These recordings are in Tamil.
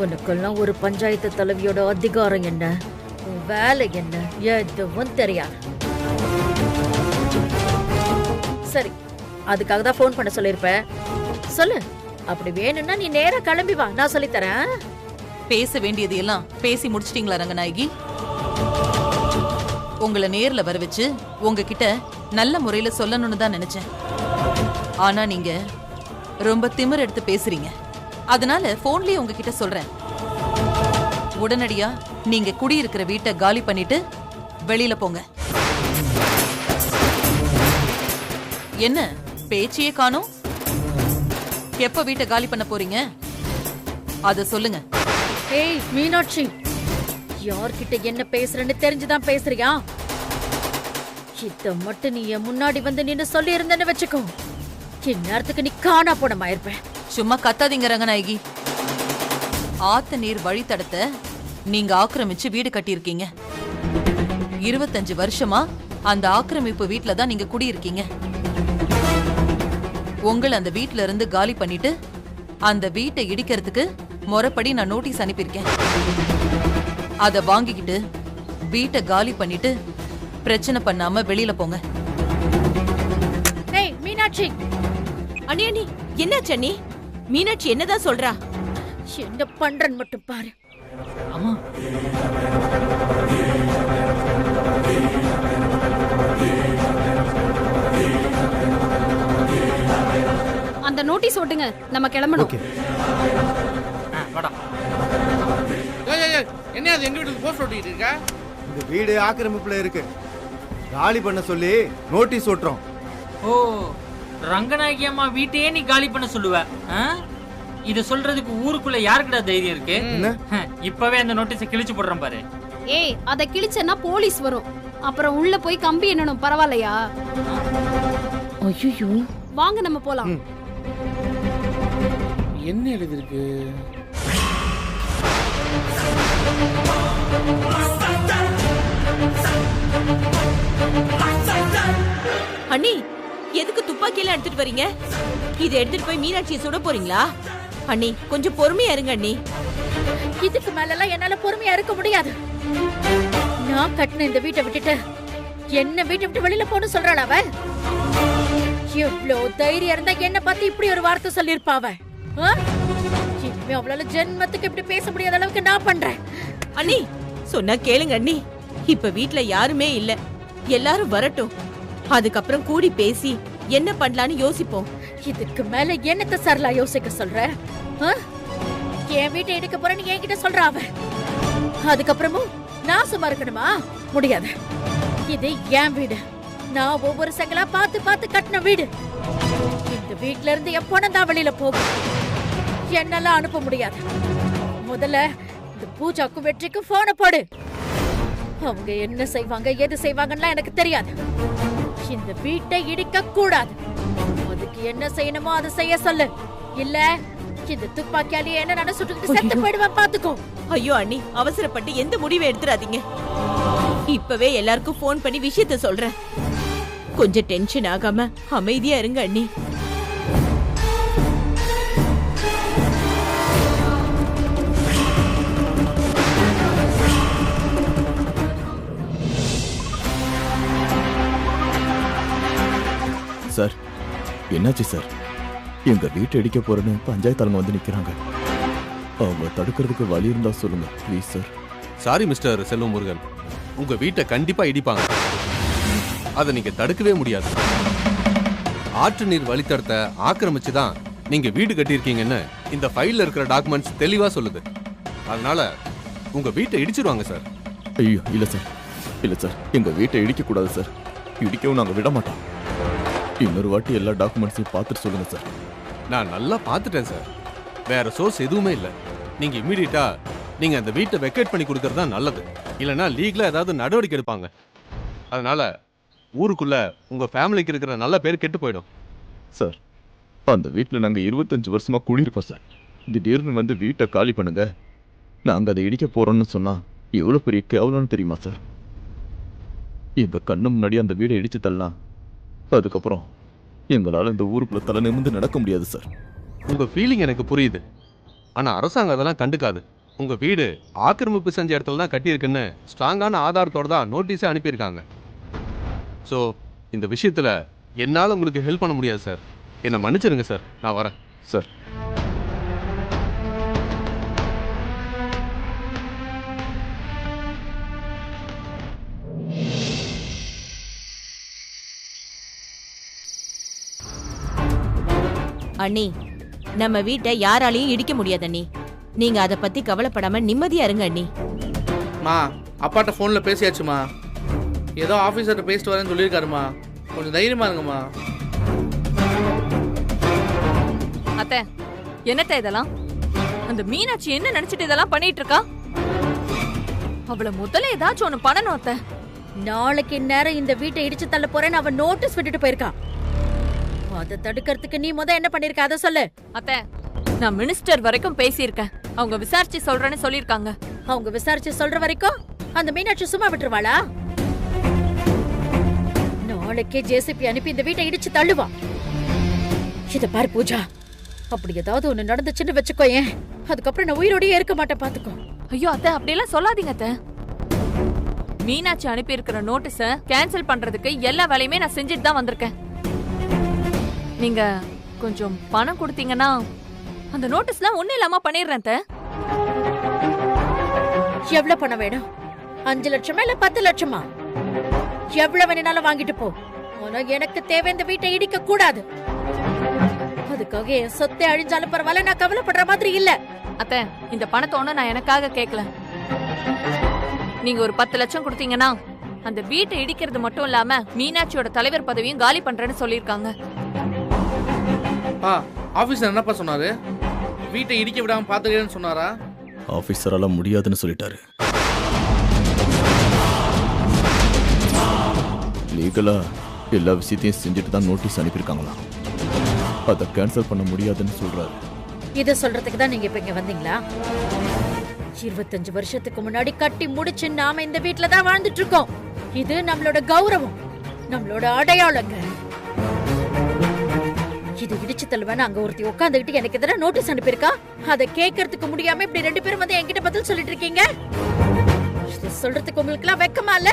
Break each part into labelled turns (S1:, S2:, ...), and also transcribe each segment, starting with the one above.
S1: உனக்கெல்லாம் ஒரு பஞ்சாயத்து தலைவியோட அதிகாரம் என்ன, உன் வேலை என்ன, எதுவும் தெரியாது. சரி, அதுக்காக தான் ஃபோன் பண்ண சொல்லிருப்ப. சொல்லு, அப்படி வேணும்னா நீ நேரா கிளம்பி வா, நான் சொல்லித்தரேன்.
S2: பேச வேண்டியது எல்லாம் பேசி முடிச்சிட்டீங்களா ரங்கநாயகி? உங்களை நேர்ல வர வச்சு உங்ககிட்ட நல்ல முறையில சொல்லணும்னு தான் நினைச்சேன். ஆனா நீங்க ரொம்ப திமிர் எடுத்து பேசுறீங்க. அதனால போன்லயே உங்ககிட்ட சொல்றேன், உடனடியா நீங்க குடியிருக்கிற வீட்டை காலி பண்ணிட்டு வெளியில போங்க. என்ன பேச்சையே காணோம்? எப்ப வீட்டை காலி பண்ண போறீங்க அத சொல்லுங்க.
S1: ஏய் மீனாட்சி, யார்கிட்ட என்ன பேசுறேன்னு தெரிஞ்சுதான் பேசுறியா? இத மட்டும் நீ என் முன்னாடி வந்து நின்னு சொல்லி இருந்தேன்னு வச்சுக்கோ, இந்நேரத்துக்கு நீ காணா போனமாயிருப்ப.
S2: சும்மா கத்தாதீங்க ரங்கநாயகி. ஆத்து நீர் வழித்தடத்தை நீங்க ஆக்கிரமிச்சு வீடு கட்டியிருக்கீங்க. 25 வருஷமா அந்த ஆக்கிரமிப்பு வீட்டுல தான் நீங்க குடியிருக்கீங்க. உங்களை அந்த வீட்டுல இருந்து காலி பண்ணிட்டு அந்த வீட்டை இடிக்கிறதுக்கு முறைப்படி நான் நோட்டீஸ் அனுப்பியிருக்கேன். அத வாங்கிக்கிட்டு வீட்டை காலி பண்ணிட்டு பிரச்சனை பண்ணாம வெளியில போங்க.
S1: ஏய் மீனாட்சி.
S3: அண்ணி அண்ணி, என்னாச்சு அண்ணி? மீனாட்சி என்னதான் சொல்றா?
S1: என்ன பண்றன்னு மட்டும் பாரு.
S4: அம்மா,
S5: அந்த நோட்டீஸ் ஓட்டுங்க, நம்ம கிளம்பணும்.
S4: வாடா.
S6: என்ன அது எங்க வீட்டுக்கு போஸ்ட் ஓட்டிட்டு இருக்க?
S7: இந்த வீடு ஆக்கிரமிப்புல இருக்கு, காலி பண்ண சொல்லி நோட்டீஸ் ஓட்டுறோம்.
S4: ஓ, ரங்கநாயகி அம்மா வீட்டையே நீ காலி பண்ண சொல்லுவ? இத சொல்றதுக்கு ஊருக்குள்ள யாருக்குடா தைரியம் இருக்கு? இப்பவே அந்த நோட்டீஸை கிழிச்சு போடுறேன் பாரு.
S5: ஏய், அத கிழிச்சனா போலீஸ் வரும், அப்புறம் உள்ள போய் கம்பி என்னணும், பரவாயில்லையா?
S1: ஐயோ,
S5: வாங்க நம்ம போலாம்.
S6: என்ன எழுதிருக்கு?
S3: அண்ணி, எதுக்கு துப்பாக்கியெல்லாம் எடுத்துட்டு வரீங்க? இதை எடுத்துட்டு போய் மீனாட்சியை சுட போறீங்களா? அண்ணி, கொஞ்சம் பொறுமையா இருங்க அண்ணி.
S1: இதுக்கு மேலலாம் என்னால பொறுமையா இருக்க முடியாது. நான் கட்டின இந்த வீட்டை விட்டுட்டு என்ன வீட்டை விட்டு வெளியில போன்னு சொல்றாள் அவ. எவ்வளோ தைரியம் இருந்தா என்ன பார்த்து இப்படி ஒரு வார்த்தை சொல்லிருப்பா அவ. இனிமே அவளால ஜென்மத்துக்கு இப்படி பேச முடியாத அளவுக்கு நான் பண்றேன்.
S3: அண்ணி, சொன்னா கேளுங்க அண்ணி. இப்ப வீட்ல யாருமே இல்ல, எல்லாரும் வரட்டும், அதுக்கப்புறம் கூடி பேசி என்ன பண்ணலான்னு யோசிப்போம்.
S1: இதுக்கு மேல என்னத்த சரலா யோசிக்க சொல்ற? என் வீட்டை எடுக்க போறேன்னு என்கிட்ட சொல்ற அவ. அதுக்கப்புறமும் நான் சும்மா இருக்கணுமா? முடியாது. இது என் வீடு, நான் ஒவ்வொரு செங்கலா பார்த்து பார்த்து கட்டின வீடு. இந்த வீட்ல இருந்து எப்போ தான் வெளியில போகும்? என்னெல்லாம் அனுப்ப முடியாது. முதல்ல இந்த பூஜாக்கும் வெற்றிக்கும் போன போடு. அவங்க என்ன செய்வாங்க எது செய்வாங்கன்னு எனக்கு தெரியாது. இந்த வீட்டை இடிக்க கூடாது. அதுக்கு என்ன செய்யணுமோ அதை செய்ய சொல்லு. இல்ல இந்த துப்பாக்கியாலே என்ன நான் சுட்டுக்கிட்டு செத்து போயிடுவேன், பாத்துக்கோ.
S3: ஐயோ அண்ணி, அவசரப்பட்டு எந்த முடிவை எடுத்துறாதீங்க. இப்பவே எல்லாருக்கும் போன் பண்ணி விஷயத்த சொல்றேன். கொஞ்சம் டென்ஷன் ஆகாம அமைதியா இருங்க அண்ணி.
S8: சார், என்னாச்சு சார்? எங்க வீட்டை இடிக்க போறேன்னு பஞ்சாயத்தாளங்க வந்து நிக்கிறாங்க. அவங்க தடுக்கிறதுக்கு வழி இருந்தா சொல்லுங்க ப்ளீஸ் சார்.
S9: சாரி மிஸ்டர் செல்வம் முருகன், உங்க வீட்டை கண்டிப்பா இடிப்பாங்க. அதை நீங்க தடுக்கவே முடியாது. ஆற்று நீர் வழித்தடத்தை ஆக்கிரமிச்சுதான் நீங்க வீடு கட்டியிருக்கீங்கன்னு இந்த ஃபைல்ல இருக்கிற டாக்குமெண்ட்ஸ் தெளிவா சொல்லுது. அதனால உங்க வீட்டை இடிச்சிருவாங்க சார்.
S8: ஐயோ இல்ல சார், இல்ல சார், எங்க வீட்டை இடிக்க கூடாது சார். இடிக்கவும் நாங்க விட மாட்டோம். இன்னொரு வாட்டி எல்லா டாக்குமெண்ட்ஸையும் பார்த்துட்டு சொல்லுங்க சார்.
S9: நான் நல்லா பார்த்துட்டேன் சார். வேற சோர்ஸ் எதுவுமே இல்லை. நீங்க இமீடியட்டா நீங்க அந்த வீட்டை வெக்கேட் பண்ணி கொடுக்கறது தான் நல்லது. இல்லைன்னா லீகலா ஏதாவது நடவடிக்கை எடுப்பாங்க. அதனால ஊருக்குள்ள உங்க ஃபேமிலிக்கு இருக்கிற நல்ல பேர் கெட்டு போயிடும்
S8: சார். அந்த வீட்டில் நாங்கள் 25 வருஷமா குடியிருப்போம் சார். திடீர்னு வந்து வீட்டை காலி பண்ணுங்க, நாங்கள் அதை இடிக்க போறோம்னு சொன்னா எவ்வளோ பெரிய கேவலம்னு தெரியுமா சார்? எங்க கண்ணு முன்னாடி அந்த வீடை இடிச்சு தள்ளலாம், அதுக்கப்புறம் எங்களால் இந்த ஊருக்குள்ள தலை நிமிர்ந்து நடக்க முடியாது சார்.
S9: உங்க ஃபீலிங் எனக்கு புரியுது. ஆனா அரசாங்கம் அதெல்லாம் கண்டுக்காது. உங்க வீடு ஆக்கிரமிப்பு செஞ்ச இடத்துல தான் கட்டியிருக்குன்னு ஸ்ட்ராங்கான ஆதாரத்தோட தான் நோட்டீஸே அனுப்பியிருக்காங்க. ஸோ இந்த விஷயத்துல என்னால் உங்களுக்கு ஹெல்ப் பண்ண முடியாது சார். என்னை மன்னிச்சிருங்க சார். நான் வரேன்
S8: சார்.
S3: அண்ணி, நம்ம வீட்டை யாராலையும் இடிக்க முடியாது அண்ணி. நீங்க அதை பத்தி கவலைப்படாம நிம்மதியா இருங்க அண்ணி.
S6: மா, அப்பாட்ட ஃபோனில் பேசியாச்சுமா. ஏதோ ஆஃபீஸர்கிட்ட பேசிட்டு வரேன்னு சொல்லியிருக்காருமா. கொஞ்சம் தைரியமா இருங்கம்மா.
S10: அத்தை, என்னத்த இதெல்லாம்? அந்த மீனாட்சி என்ன நினைச்சிட்டு இதெல்லாம் பண்ணிட்டு இருக்கா? அவளை முதல்ல ஏதாச்சும் ஒண்ணு பண்ணணும் அத்தை.
S1: நாளைக்கு நேரம் இந்த வீட்டை இடிச்சு தள்ள போறேன்னு அவன் நோட்டீஸ் விட்டுட்டு போயிருக்கான். அதை தடுக்கிறதுக்கு நீ என்ன பண்ணிருக்க அதை சொல்லு.
S10: அத்தை, நான் மினிஸ்டர் வரைக்கும் பேசியிருக்கேன். அவங்க விசாரிச்சு சொல்றேன்னு சொல்லிருக்காங்க.
S1: அவங்க விசாரிச்சு சொல்ற வரைக்கும் அந்த மீனாட்சி சும்மா விட்டுருவாளா? நாளைக்கே ஜேசிபி அனுப்பி இந்த வீட்டை இடிச்சு தள்ளுவான். இத பாரு பூஜா, அப்படி ஏதாவது ஒண்ணு நடந்துச்சுன்னு வச்சுக்கோ, ஏன் அதுக்கப்புறம் நான் உயிரோடயே இருக்க மாட்டேன், பாத்துக்கோ.
S10: ஐயோ அத்தை, அப்படியெல்லாம் சொல்லாதீங்க அத்தை. மீனாட்சி அனுப்பி இருக்கிற நோட்டீஸ கேன்சல் பண்றதுக்கு எல்லா வேலையுமே நான் செஞ்சுட்டு தான் வந்திருக்கேன். நீங்க கொஞ்சம் பணம் கொடுத்தீங்கன்னா அந்த நோட்டீஸ்லாம் ஒண்ணு இல்லாம பண்ணிடுறேன் அத்தை.
S1: எவ்வளவு பணம் வேணும்? 5 லட்சமா இல்ல 10 லட்சமா? எவ்வளவு வேணாலும் வாங்கிட்டு போ. ஆனா எனக்கு தேவை இந்த வீட்டை இடிக்க கூடாது. அதுக்காக என் சொத்தை அழிஞ்சாலும் பரவாயில்ல, நான் கவலைப்படுற மாதிரி இல்ல.
S10: அத்தை, இந்த பணத்தை ஒண்ணு நான் எனக்காக கேட்கல. நீங்க ஒரு 10 லட்சம் கொடுத்தீங்கன்னா அந்த வீட்டை இடிக்கிறது மட்டும் இல்லாம மீனாட்சியோட தலைவர் பதவியும் காலி பண்றேன்னு சொல்லியிருக்காங்க.
S6: ஆஃபீஸர் என்னப்பா சொன்னாரு? வீட்டை இடிக்க விடாம பாத்துக்கிறேன்னு சொன்னாரா?
S11: ஆஃபீஸரால முடியாதுன்னு சொல்லிட்டாரு. லீகலா எல்லா விஷயத்தையும் செஞ்சுட்டு தான் நோட்டீஸ் அனுப்பியிருக்காங்களாம். அதை கேன்சல் பண்ண முடியாதுன்னு சொல்றாரு.
S1: இத சொல்றதுக்கு தான் நீங்க இப்ப இங்க வந்தீங்களா? 25 வருஷத்துக்கு முன்னாடி கட்டி முடிச்சு நாம இந்த வீட்ல தான் வாழ்ந்துட்டு இருக்கோம். இது நம்மளோட கௌரவம், நம்மளோட அடையாளங்க. இது இடிச்சு தள்ளுவேன்னு அங்க ஒருத்தி உட்காந்துக்கிட்டு எனக்கு எதிராக நோட்டீஸ் அனுப்பியிருக்கா. அதை கேட்கறதுக்கு முடியாம இப்படி 2 பேரும் வந்து என்கிட்ட பதில் சொல்லிட்டு இருக்கீங்க. இது சொல்றதுக்கு உங்களுக்கு எல்லாம் வெக்கமா இல்ல?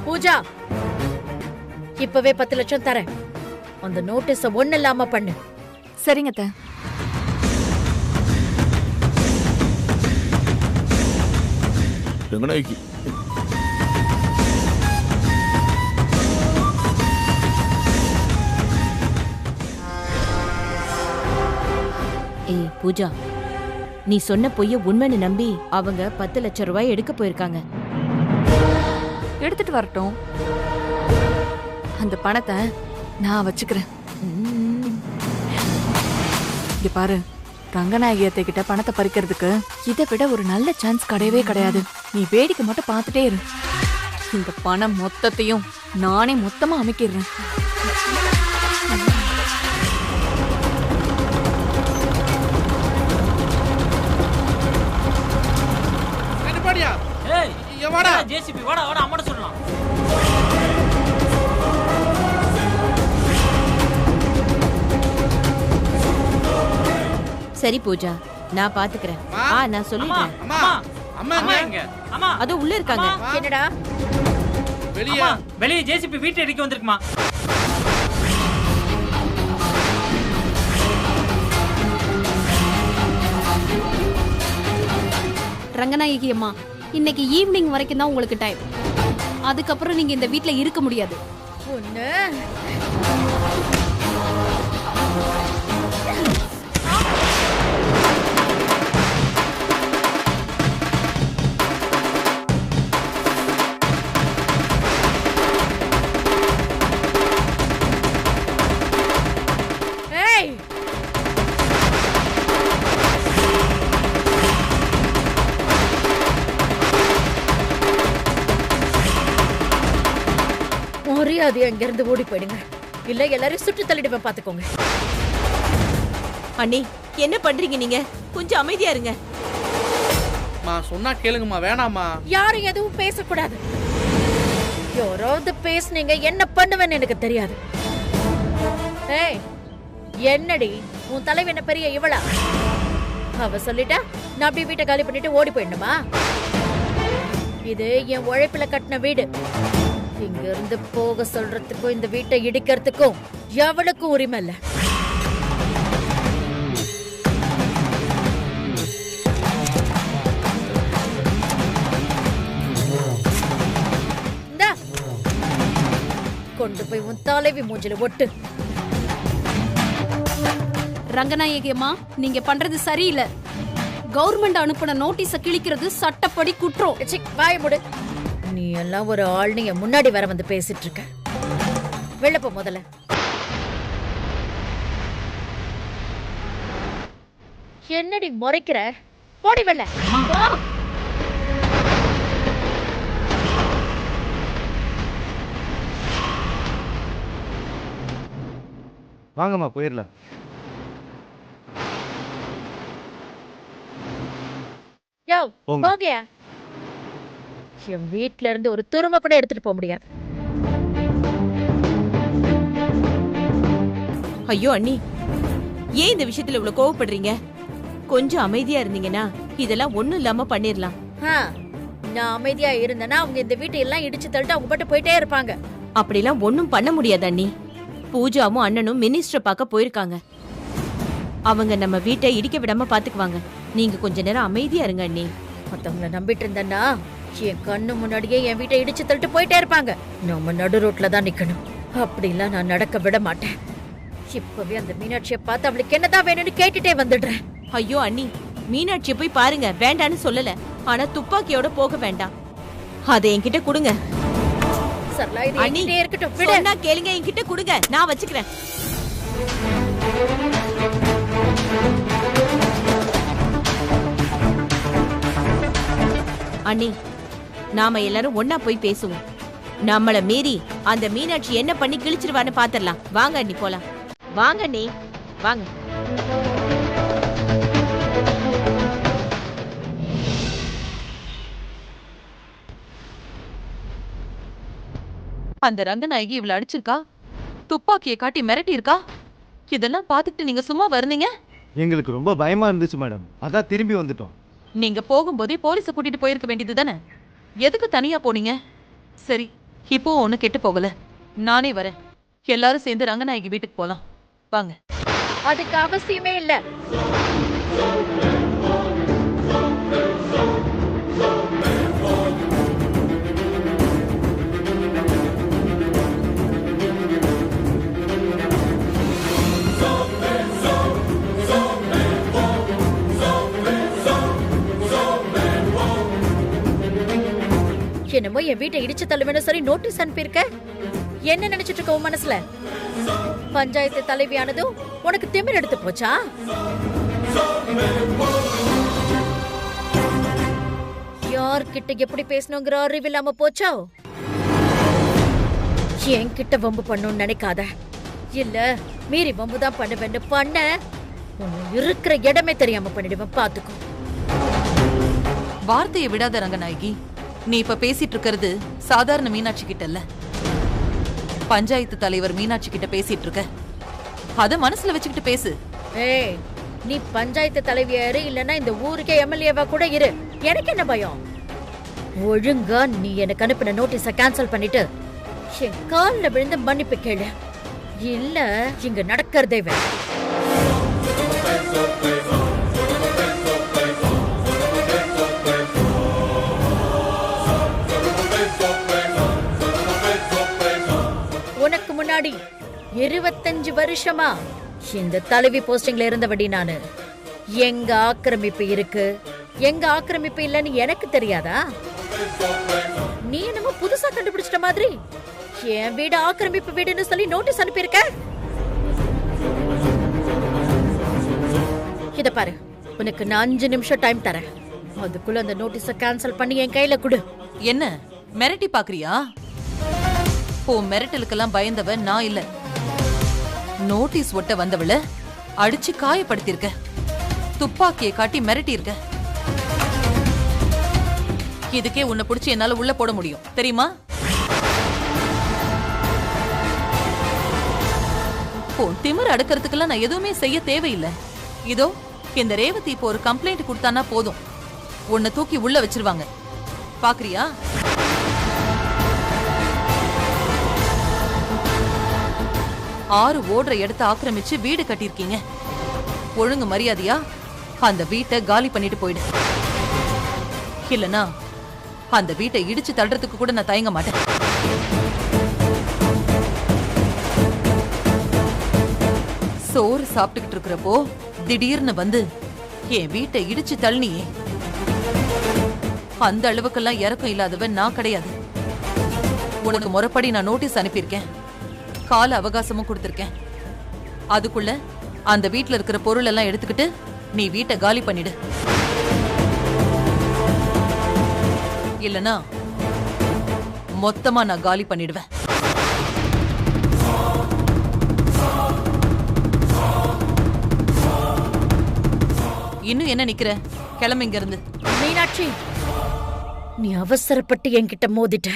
S1: பூஜா, இப்பவே 10 லட்சம் தரேன். அந்த நோட்டீஸ ஒண்ணு இல்லாம பண்ணு.
S10: சரிங்க அத்தை.
S8: ரங்கநாயகி,
S3: ஏய் பூஜா, நீ சொன்ன பொய்ய உண்மைன்னு நம்பி அவங்க 10 லட்சம் ரூபாய் எடுக்க போயிருக்காங்க.
S10: எடுத்துட்டு வரட்டும். அந்த பணத்தை நான் வச்சுக்கிறேன். இங்க பாரு, ரங்கநாயகி அத்தை கிட்ட பணத்தை பறிக்கிறதுக்கு இதை விட ஒரு நல்ல சான்ஸ் கிடையவே கிடையாது. நீ வேடிக்கை மட்டும் பார்த்துட்டே இரு. இந்த பணம் மொத்தத்தையும் நானே மொத்தமா அமைக்கிறேன்.
S4: ஜேசிபி வாடா வாடா, அம்மாட்ட சொல்லலாம்.
S3: சரி பூஜா, நான் பாத்துக்கிறேன். நான் சொல்லிடுறேன். அது உள்ள இருக்காங்க.
S1: என்னடா?
S4: வெளியே ஜேசிபி வீட்டை இடிக்க வந்திருக்குமா?
S5: ரங்கநாயகி அம்மா, இன்னைக்கு ஈவினிங் வரைக்கும் தான் உங்களுக்கு டைம். அதுக்கப்புறம் நீங்க இந்த வீட்ல இருக்க முடியாது.
S1: மரியாதை அங்க இருந்து ஓடி போயிடுங்க, இல்ல எல்லாரும் சுட்டு தள்ளிடுவேன், பாத்துக்கோங்க.
S3: அண்ணி, என்ன பண்றீங்க நீங்க? கொஞ்சம் அமைதியா இருங்க.
S6: சொன்னா கேளுங்கம்மா, வேணாமா?
S1: யாரும் எதுவும் பேசக்கூடாது. யாராவது பேசுனீங்க என்ன பண்ணுவேன்னு எனக்கு தெரியாது. ஏய், என்னடி உன் தலைவி என்ன பெரிய இவளா? அவ சொல்லிட்டா நான் அப்படியே வீட்டை காலி பண்ணிட்டு ஓடி போயிடணுமா? இது என் உழைப்புல கட்டின வீடு. இங்க இருந்து போக சொல்றதுக்கும் இந்த வீட்டை இடிக்கிறதுக்கும் எவளுக்கும் உரிமை இல்ல. கொண்டு போய் உன் தலைவி மூஞ்சில ஒட்டு.
S5: ரங்கநாயகி அம்மா, நீங்க பண்றது சரியில்லை. கவர்மெண்ட் அனுப்பின நோட்டீஸ கிழிக்கிறது சட்டப்படி குற்றம்.
S1: வாய முடு. நீ எல்லாம் ஒரு ஆள், நீ முன்னாடி வர வந்து பேசிட்டு இருக்க. வெளில போ முதல்ல. என்னடி முறைக்கிற? போடி வெளில.
S7: வாங்கம்மா போயிடலாம்.
S1: போங்கயா. என் வீட்ல இருந்து ஒரு துரும்ப கூட எடுத்துட்டு போக முடியாது.
S3: ஐயோ அண்ணி, ஏன் இந்த விஷயத்துல இவ்வளவு கோவப்படுறீங்க? கொஞ்சம் அமைதியா இருந்தீங்கன்னா இதெல்லாம் ஒண்ணும் இல்லாம பண்ணிரலாம்.
S1: நான் அமைதியா இருந்தேன்னா அவங்க இந்த வீட்டை எல்லாம் இடிச்சு தள்ளிட்டு அவங்க பாட்டு போயிட்டே இருப்பாங்க.
S3: அப்படிலாம் ஒண்ணும் பண்ண முடியாது அண்ணி. பூஜாவும் அண்ணனும் மினிஸ்டர் பார்க்க போயிருக்காங்க. அவங்க நம்ம வீட்டை இடிக்க விடாம பாத்துக்குவாங்க. நீங்க கொஞ்ச நேரம் அமைதியா இருங்க அண்ணி.
S1: மத்தவங்கள நம்பிட்டு இருந்தேன்னா என் கண்ணு முன்னாடியே என் வீட்டை இடிச்சு தள்ளிட்டு போயிட்டே இருப்பாங்க. நம்ம நடு ரோட்ல தான் நிக்கணும். அப்படிலாம் நான் நடக்க விட மாட்டேன். இப்பவே அந்த மீனாட்சியை பார்த்து அவளுக்கு என்னதான் வேணும்னு கேட்டுட்டே வந்துடுறேன்.
S3: ஐயோ அண்ணி, மீனாட்சியை போய் பாருங்க, வேண்டான்னு சொல்லல. ஆனா துப்பாக்கியோட போக வேண்டாம். அதை என்கிட்ட கொடுங்க.
S1: சரலா, இது என்கிட்டே இருக்கட்டும்.
S3: சொன்னா கேளுங்க, என்கிட்ட கொடுங்க, நான் வச்சுக்கிறேன். அண்ணி, நாம எல்லாரும் ஒன்னா போய் பேசுவோம். நம்மள மீறி அந்த மீனாட்சி என்ன பண்ணி கிழிச்சிருவான்னு பாத்திரலாம். வாங்க அண்ணி போலாம். வாங்க அண்ணி, வாங்க.
S2: அந்த ரங்கநாயகி இவள அடிச்சிருக்கா, துப்பாக்கியை காட்டி மிரட்டி இருக்கா. இதெல்லாம் பாத்துக்கிட்டு நீங்க சும்மா வருந்தீங்க?
S7: எங்களுக்கு ரொம்ப பயமா இருந்துச்சு மேடம், அதான் திரும்பி வந்துட்டோம்.
S2: நீங்க போகும்போதே போலீஸை கூட்டிட்டு போயிருக்க வேண்டியது தானே. எதுக்கு தனியா போனீங்க? சரி, இப்போ ஒண்ணு கெட்டு போகல, நானே வரேன். எல்லாரும் சேர்ந்து ரங்கநாயகி வீட்டுக்கு போலாம் வாங்க.
S1: அதுக்கு அவசியமே இல்ல. என்னமோ என் வீட்டை இடிச்சு தள்ளுவேன்னு சொல்லி நோட்டீஸ் அனுப்பியிருக்க. என்ன நினைச்சிட்டு இருக்க உன் மனசுல? பஞ்சாயத்து தலைவியானதும் உனக்கு திமிர் எடுத்து போச்சா? யார்கிட்ட எப்படி பேசணுங்கிற அறிவு இல்லாம போச்சோ? என்கிட்ட வம்பு பண்ணணும்னு நினைக்காத. இல்ல மீறி வம்பு தான் பண்ணுவேன்னு பண்ண இருக்கிற இடமே தெரியாம பண்ணிடுவேன், பாத்துக்கோ.
S2: வார்த்தையை விடாத ரங்கநாயகி. நீ இப்ப பேசிட்டு இருக்கிறது சாதாரண மீனாட்சி கிட்ட இல்ல, பஞ்சாயத்து தலைவர் மீனாட்சி கிட்ட பேசிட்டு இருக்க. அத மனசுல வச்சுக்கிட்டு பேசு.
S1: ஏய், நீ பஞ்சாயத்து தலைவியா இரு, இல்லன்னா இந்த ஊருக்கே எம்எல்ஏவா கூட இரு. எனக்கு என்ன பயம்? ஒழுங்கா நீ எனக்கு அனுப்பின நோட்டீஸ கேன்சல் பண்ணிட்டு என் கால்ல விழுந்து மன்னிப்பு கேளு. இல்ல இங்க நடக்கிறதே வேற. உனக்கு முன்னாடி 25 வருஷமா இந்த தலைவி போஸ்டிங்ல இருந்தபடி நானு எங்க ஆக்கிரமிப்பு இருக்கு, எங்க ஆக்கிரமிப்பு இல்லன்னு எனக்கு தெரியாதா? நீ என்னமோ புதுசா கண்டுபிடிச்சிட்ட மாதிரி என் வீடு ஆக்கிரமிப்பு வீடுன்னு சொல்லி நோட்டீஸ் அனுப்பியிருக்க. இத பாரு, உனக்கு நான் 5 நிமிஷம் டைம் தரேன். அதுக்குள்ள அந்த நோட்டீஸ கேன்சல் பண்ணி என் கையில கொடு.
S2: என்ன மிரட்டி பாக்குறியா? மிரட்டலுக்கெல்லாம் பயந்தவ நான் இல்ல. நோட்டீஸ் ஒட்ட வந்தவள அடிச்சு காயப்படுத்திருக்க, துப்பாக்கியை காட்டி மிரட்டி இருக்க. இதுக்கே உன்னை பிடிச்சி என்னால உள்ள போட முடியும் தெரியுமா? உன் திமிர் அடக்கிறதுக்கெல்லாம் நான் எதுவுமே செய்ய தேவையில்லை. இதோ இந்த ரேவதி இப்போ ஒரு கம்ப்ளைண்ட் கொடுத்தானா போதும், உன்னை தூக்கி உள்ள வச்சிருவாங்க. பாக்குறியா? ஆறு ஓடுற இடத்த ஆக்கிரமிச்சு வீடு கட்டியிருக்கீங்க. ஒழுங்கு மரியாதையா அந்த வீட்டை காலி பண்ணிட்டு போயிடு. இல்லனா அந்த வீட்டை இடிச்சு தள்ளுறதுக்கு கூட நான் தயங்க மாட்டேன். சோறு சாப்பிட்டுக்கிட்டு இருக்கிறப்போ திடீர்னு வந்து என் வீட்டை இடிச்சு தள்ளினியே. அந்த அளவுக்கெல்லாம் இறக்கம் இல்லாதவன் நான் கிடையாது. உனக்கு முறைப்படி நான் நோட்டீஸ் அனுப்பியிருக்கேன், கால அவகாசமும் கொடுத்திருக்கேன். அதுக்குள்ள அந்த வீட்டுல இருக்கிற பொருள் எல்லாம் எடுத்துக்கிட்டு நீ வீட்டை காலி பண்ணிடு. இல்லனா மொத்தமா நான் காலி பண்ணிடுவேன். இன்னும் என்ன நிக்கிற? கிளம்பு இங்க இருந்து.
S1: மீனாட்சி, நீ அவசரப்பட்டு என்கிட்ட மோதிட்ட.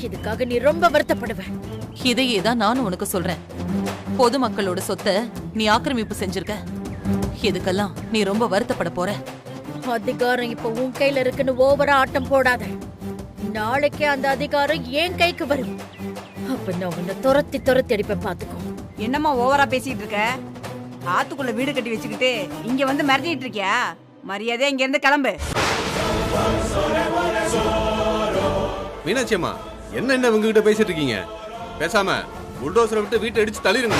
S1: இதுக்காக நீ ரொம்ப வருத்தப்படுவ.
S2: இதையே தான் நானும் உனக்கு சொல்றேன். பொதுமக்களோட சொத்தை நீ ஆக்கிரமிப்பு செஞ்சிருக்க. இதுக்கெல்லாம் நீ ரொம்ப வருத்தப்பட போற.
S1: அதிகாரம் இப்ப உன் கையில இருக்குன்னு ஓவரா ஆட்டம் போடாத. நாளைக்கே அந்த அதிகாரம் என் கைக்கு வரும். அப்ப நான் உன்னை துரத்தி துரத்தி அடிப்பேன், பாத்துக்கோ.
S12: என்னம்மா ஓவரா பேசிட்டு இருக்க? ஆத்துக்குள்ள வீடு கட்டி வச்சுக்கிட்டு இங்க வந்து மிரட்டிட்டு இருக்கியா? மரியாதை இங்க இருந்து கிளம்பு.
S9: மீனாட்சி அம்மா, என்ன உங்ககிட்ட பேசிட்டு இருக்கீங்க? பேசாம புல்டோசரை விட்டு வீட்டை இடிச்சு தள்ளிருங்க.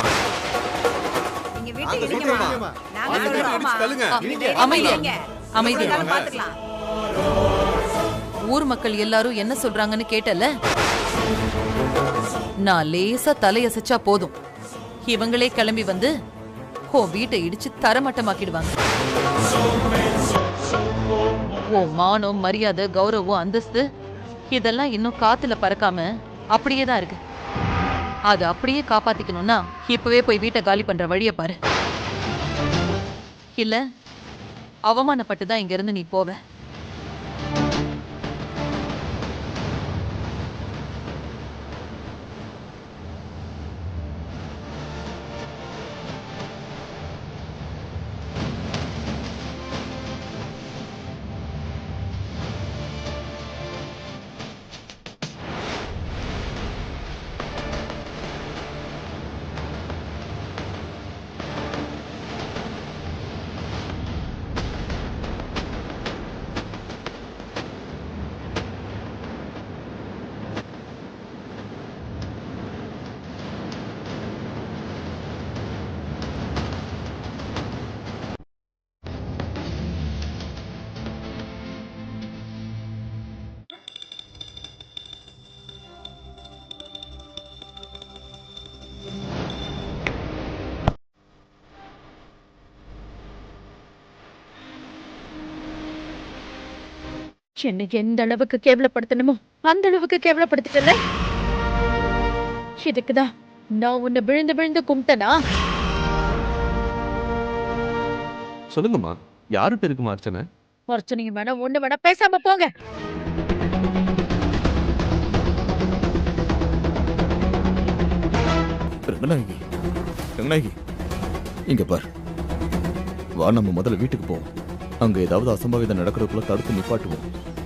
S2: ஊர் மக்கள் எல்லாரும் என்ன சொல்றாங்கன்னு கேட்டல. நான் லேசா தலையசைச்சா போதும், இவங்களே கிளம்பி வந்து வீட்டை இடிச்சு தரமட்டமாக்கிடுவாங்க. மானம், மரியாதை, கௌரவம், அந்தஸ்து இதெல்லாம் இன்னும் காத்துல பறக்காம அப்படியே தான் இருக்கு. அது அப்படியே காப்பாத்திக்கணும்னா இப்பவே போய் வீட்டை காலி பண்ற வழிய பாரு. இல்ல அவமானப்பட்டு தான் இங்க இருந்து நீ போவ.
S1: என்னை எந்த அளவுக்கு கேவலப்படுத்தணுமோ அந்த அளவுக்கு கேவலப்படுத்திட்டல. இதுக்குதான் நான் உன்னை விழுந்து விழுந்து கும்பிட்டனா?
S9: சொல்லுங்கம்மா, யாருட்டு இருக்குமா அர்ச்சனை?
S1: அர்ச்சனையும் வேணா ஒண்ணு வேணா, பேசாம போங்க.
S11: இங்க பார், வா நம்ம முதல்ல வீட்டுக்கு போவோம். அங்க ஏதாவது அசம்பாவிதம் நடக்கிறதுக்குள்ள தடுத்து நிப்பாட்டுவோம்.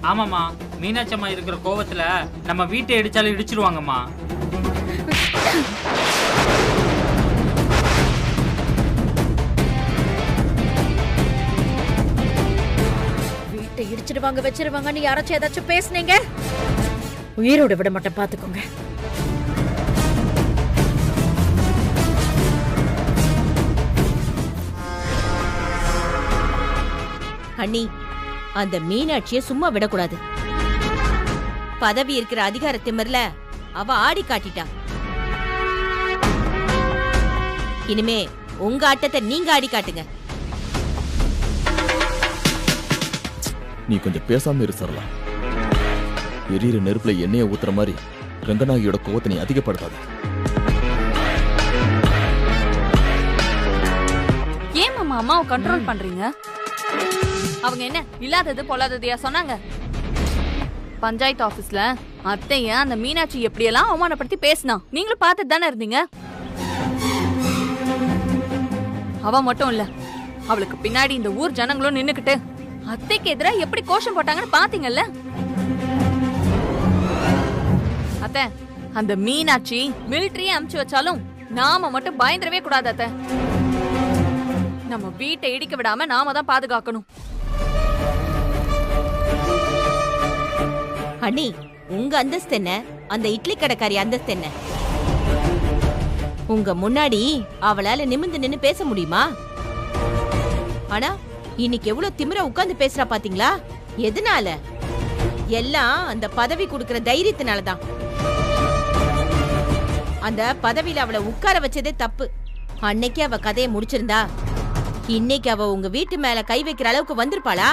S4: ஆமாமா, மீனாட்சி அம்மா இருக்கிற கோவத்துல நம்ம வீட்டை இடிச்சாலும் இடிச்சிருவாங்கம்மா.
S1: வீட்டை இடிச்சிடுவாங்க வச்சிருவாங்கன்னு யாராச்சும் ஏதாச்சும் பேசுனீங்க, உயிரோட விட மாட்டேன், பாத்துக்கோங்க.
S3: அண்ணி, அந்த மீனாட்சியை சும்மா விடக்கூடாது. பதவி இருக்கிற அதிகார திமிர்ல அவ ஆடி காட்டிட்டா. இனிமே உங்க ஆட்டத்தை நீங்க ஆடி காட்டுங்க.
S11: நீ கொஞ்சம் பேசாம இரு சரளா. எரியிற நெருப்புல எண்ணெயை ஊத்துற மாதிரி ரங்கநாயகியோட கோவத்தை நீ அதிகப்படுத்தாத.
S10: ஏன் மாமா அம்மாவை கண்ட்ரோல் பண்றீங்க? அவங்க என்ன இல்லாதது பொல்லாததையா சொன்னாங்க? பஞ்சாயத்து ஆபீஸ்ல அத்தைய அந்த மீனாட்சி எப்படியெல்லாம் அவமானப்படுத்தி பேசினா நீங்களும் பார்த்துட்டு தானே இருந்தீங்க. அவ மட்டும் இல்ல, அவளுக்கு பின்னாடி இந்த ஊர் ஜனங்களும் நின்னுக்கிட்டு அத்தைக்கு எதிரா எப்படி கோஷம் போட்டாங்கன்னு பாத்தீங்கல்ல? அத்தை, அந்த மீனாட்சி மிலிட்டரியே அமுச்சு வச்சாலும் நாம மட்டும் பயந்துடவே கூடாது அத்தை. நம்ம வீட்டை இடிக்க விடாம நாம தான் பாதுகாக்கணும்.
S3: அண்ணி, உங்க அந்தஸ்து என்ன, அந்த இட்லி கடைக்காரி அந்தஸ்து என்ன? உங்க முன்னாடி அவளால நிமிர்ந்து நின்னு பேச முடியுமா? ஆனா இன்னைக்கு எவ்வளவு திமிர உட்கார்ந்து பேசுறா பாத்தீங்களா? எதனால? எல்லாம் அந்த பதவி கொடுக்கிற தைரியத்தினாலதான். அந்த பதவியில அவளை உட்கார வச்சதே தப்பு. அன்னைக்கு அவ கதையை முடிச்சிருந்தா இன்னைக்கு அவ உங்க வீட்டு மேல கை வைக்கிற அளவுக்கு வந்திருப்பாளா?